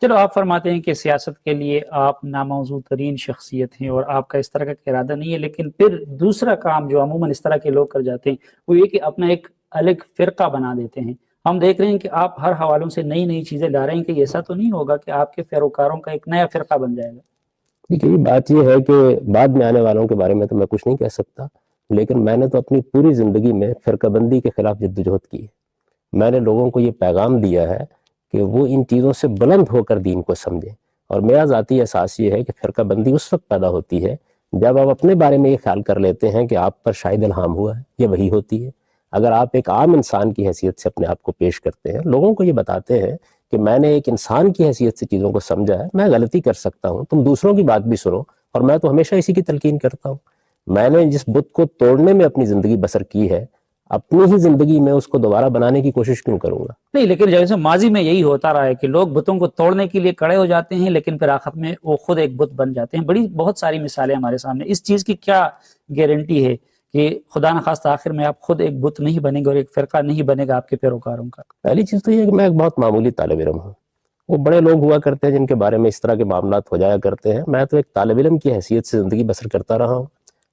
چلو آپ فرماتے ہیں کہ سیاست کے لیے آپ ناموزوں ترین شخصیت ہیں اور آپ کا اس طرح کا ارادہ نہیں ہے، لیکن پھر دوسرا کام جو عموماً اس طرح کے لوگ کر جاتے ہیں وہ یہ کہ اپنا ایک الگ فرقہ بنا دیتے ہیں۔ ہم دیکھ رہے ہیں کہ آپ ہر حوالوں سے نئی نئی چیزیں لا رہے ہیں، کہ ایسا تو نہیں ہوگا کہ آپ کے پیروکاروں کا ایک نیا فرقہ بن جائے گا؟ دیکھیے بات یہ ہے کہ بعد میں آنے والوں کے بارے میں تو میں کچھ نہیں کہہ سکتا، لیکن میں نے تو اپنی پوری زندگی میں فرقہ بندی کے خلاف جدوجہد کی ہے۔ میں نے لوگوں کو یہ پیغام دیا ہے کہ وہ ان چیزوں سے بلند ہو کر دین کو سمجھیں، اور میرا ذاتی احساس یہ ہے کہ فرقہ بندی اس وقت پیدا ہوتی ہے جب آپ اپنے بارے میں یہ خیال کر لیتے ہیں کہ آپ پر شاید الہام ہوا ہے، یہ وہی ہوتی ہے۔ اگر آپ ایک عام انسان کی حیثیت سے اپنے آپ کو پیش کرتے ہیں، لوگوں کو یہ بتاتے ہیں کہ میں نے ایک انسان کی حیثیت سے چیزوں کو سمجھا ہے، میں غلطی کر سکتا ہوں، تم دوسروں کی بات بھی سنو، اور میں تو ہمیشہ اسی کی تلقین کرتا ہوں۔ میں نے جس بت کو توڑنے میں اپنی زندگی بسر کی ہے، اپنی ہی زندگی میں اس کو دوبارہ بنانے کی کوشش کیوں کروں گا؟ نہیں، لیکن جیسے ماضی میں یہی ہوتا رہا ہے کہ لوگ بتوں کو توڑنے کے لیے کڑے ہو جاتے ہیں، لیکن پھر آخر میں وہ خود ایک بت بن جاتے ہیں۔ بہت ساری مثالیں ہمارے سامنے۔ اس چیز کی کیا گارنٹی ہے کہ خدا نخواستہ آخر میں آپ خود ایک بت نہیں بنیں گے اور ایک فرقہ نہیں بنے گا آپ کے پیروکاروں کا؟ پہلی چیز تو یہ ہے کہ میں ایک بہت معمولی طالب علم ہوں۔ وہ بڑے لوگ ہوا کرتے ہیں جن کے بارے میں اس طرح کے معاملات ہو جایا کرتے ہیں، میں تو ایک طالب علم کی حیثیت سے زندگی بسر کرتا رہا ہوں۔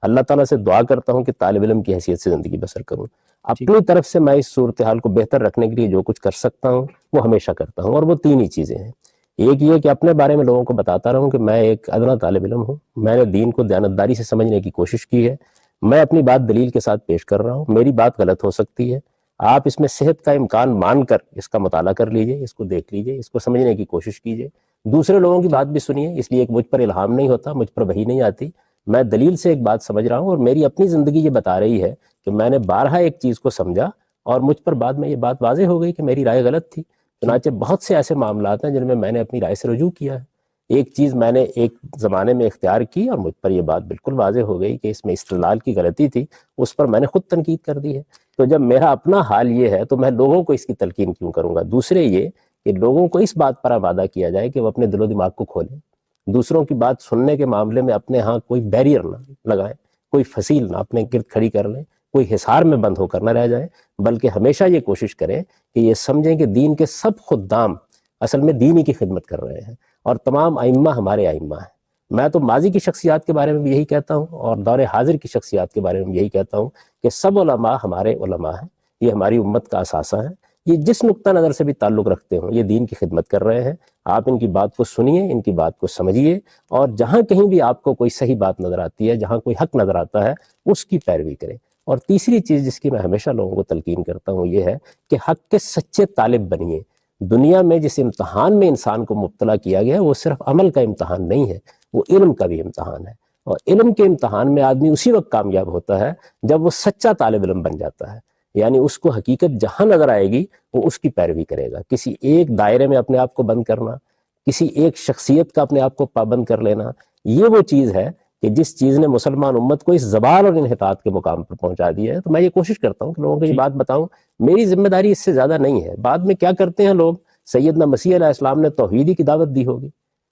اللہ تعالیٰ سے دعا کرتا ہوں کہ طالب علم کی حیثیت سے زندگی بسر کروں۔ اپنی طرف سے میں اس صورتحال کو بہتر رکھنے کے لیے جو کچھ کر سکتا ہوں وہ ہمیشہ کرتا ہوں، اور وہ تین ہی چیزیں ہیں۔ ایک یہ کہ اپنے بارے میں لوگوں کو بتاتا رہوں کہ میں ایک ادنا طالب علم ہوں، میں نے دین کو دیانتداری سے سمجھنے کی کوشش کی ہے، میں اپنی بات دلیل کے ساتھ پیش کر رہا ہوں، میری بات غلط ہو سکتی ہے، آپ اس میں صحت کا امکان مان کر اس کا مطالعہ کر لیجئے، اس کو دیکھ لیجئے، اس کو سمجھنے کی کوشش کیجئے، دوسرے لوگوں کی بات بھی سنیے، اس لیے کہ مجھ پر الہام نہیں ہوتا، مجھ پر وحی نہیں آتی، میں دلیل سے ایک بات سمجھ رہا ہوں، اور میری اپنی زندگی یہ بتا رہی ہے کہ میں نے بارہا ایک چیز کو سمجھا اور مجھ پر بعد میں یہ بات واضح ہو گئی کہ میری رائے غلط تھی۔ چنانچہ بہت سے ایسے معاملات ہیں جن میں نے اپنی رائے سے رجوع کیا ہے۔ ایک چیز میں نے ایک زمانے میں اختیار کی اور مجھ پر یہ بات بالکل واضح ہو گئی کہ اس میں استدلال کی غلطی تھی، اس پر میں نے خود تنقید کر دی ہے۔ تو جب میرا اپنا حال یہ ہے تو میں لوگوں کو اس کی تلقین کیوں کروں گا؟ دوسرے یہ کہ لوگوں کو اس بات پر آمادہ کیا جائے کہ وہ اپنے دل و دماغ کو کھولیں، دوسروں کی بات سننے کے معاملے میں اپنے ہاں کوئی بیریئر نہ لگائیں، کوئی فصیل نہ اپنے گرد کھڑی کر لیں، کوئی حصار میں بند ہو کر نہ رہ جائیں، بلکہ ہمیشہ یہ کوشش کریں کہ یہ سمجھیں کہ دین کے سب خدام اصل میں دین ہی کی خدمت کر رہے ہیں، اور تمام ائمہ ہمارے ائمہ ہیں۔ میں تو ماضی کی شخصیات کے بارے میں بھی یہی کہتا ہوں، اور دور حاضر کی شخصیات کے بارے میں بھی یہی کہتا ہوں کہ سب علماء ہمارے علماء ہیں، یہ ہماری امت کا اثاثہ ہیں، یہ جس نقطہ نظر سے بھی تعلق رکھتے ہوں یہ دین کی خدمت کر رہے ہیں۔ آپ ان کی بات کو سنیے، ان کی بات کو سمجھیے، اور جہاں کہیں بھی آپ کو کوئی صحیح بات نظر آتی ہے، جہاں کوئی حق نظر آتا ہے، اس کی پیروی کریں۔ اور تیسری چیز جس کی میں ہمیشہ لوگوں کو تلقین کرتا ہوں یہ ہے کہ حق کے سچے طالب بنیے۔ دنیا میں جس امتحان میں انسان کو مبتلا کیا گیا ہے وہ صرف عمل کا امتحان نہیں ہے، وہ علم کا بھی امتحان ہے، اور علم کے امتحان میں آدمی اسی وقت کامیاب ہوتا ہے جب وہ سچا طالب علم بن جاتا ہے، یعنی اس کو حقیقت جہاں نظر آئے گی وہ اس کی پیروی کرے گا۔ کسی ایک دائرے میں اپنے آپ کو بند کرنا، کسی ایک شخصیت کا اپنے آپ کو پابند کر لینا، یہ وہ چیز ہے کہ جس چیز نے مسلمان امت کو اس زوال اور انحطاط کے مقام پر پہنچا دیا ہے۔ تو میں یہ کوشش کرتا ہوں کہ لوگوں کو یہ بات بتاؤں، میری ذمہ داری اس سے زیادہ نہیں ہے۔ بعد میں کیا کرتے ہیں لوگ، سیدنا مسیح علیہ السلام نے توحید کی دعوت دی ہوگی،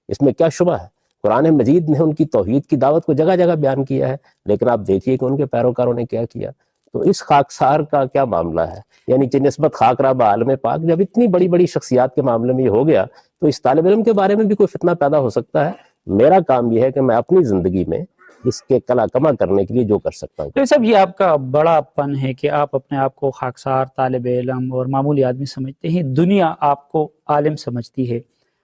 اس میں کیا شبہ ہے؟ قرآن مجید نے ان کی توحید کی دعوت کو جگہ جگہ بیان کیا ہے، لیکن آپ دیکھیے کہ ان کے پیروکاروں نے کیا کیا۔ تو اس خاکسار کا کیا معاملہ ہے؟ یعنی نسبت خاک رہا بعالم پاک، جب اتنی بڑی بڑی شخصیات کے معاملے میں یہ ہو گیا تو اس طالب علم کے بارے میں بھی کوئی فتنہ پیدا ہو سکتا ہے۔ میرا کام یہ ہے کہ میں اپنی زندگی میں اس کے کلا کما کرنے کے لیے جو کر سکتا ہوں۔ تو صاحب یہ آپ کا بڑا پن ہے کہ آپ اپنے آپ کو خاکسار طالب علم اور معمولی آدمی سمجھتے ہیں، دنیا آپ کو عالم سمجھتی ہے۔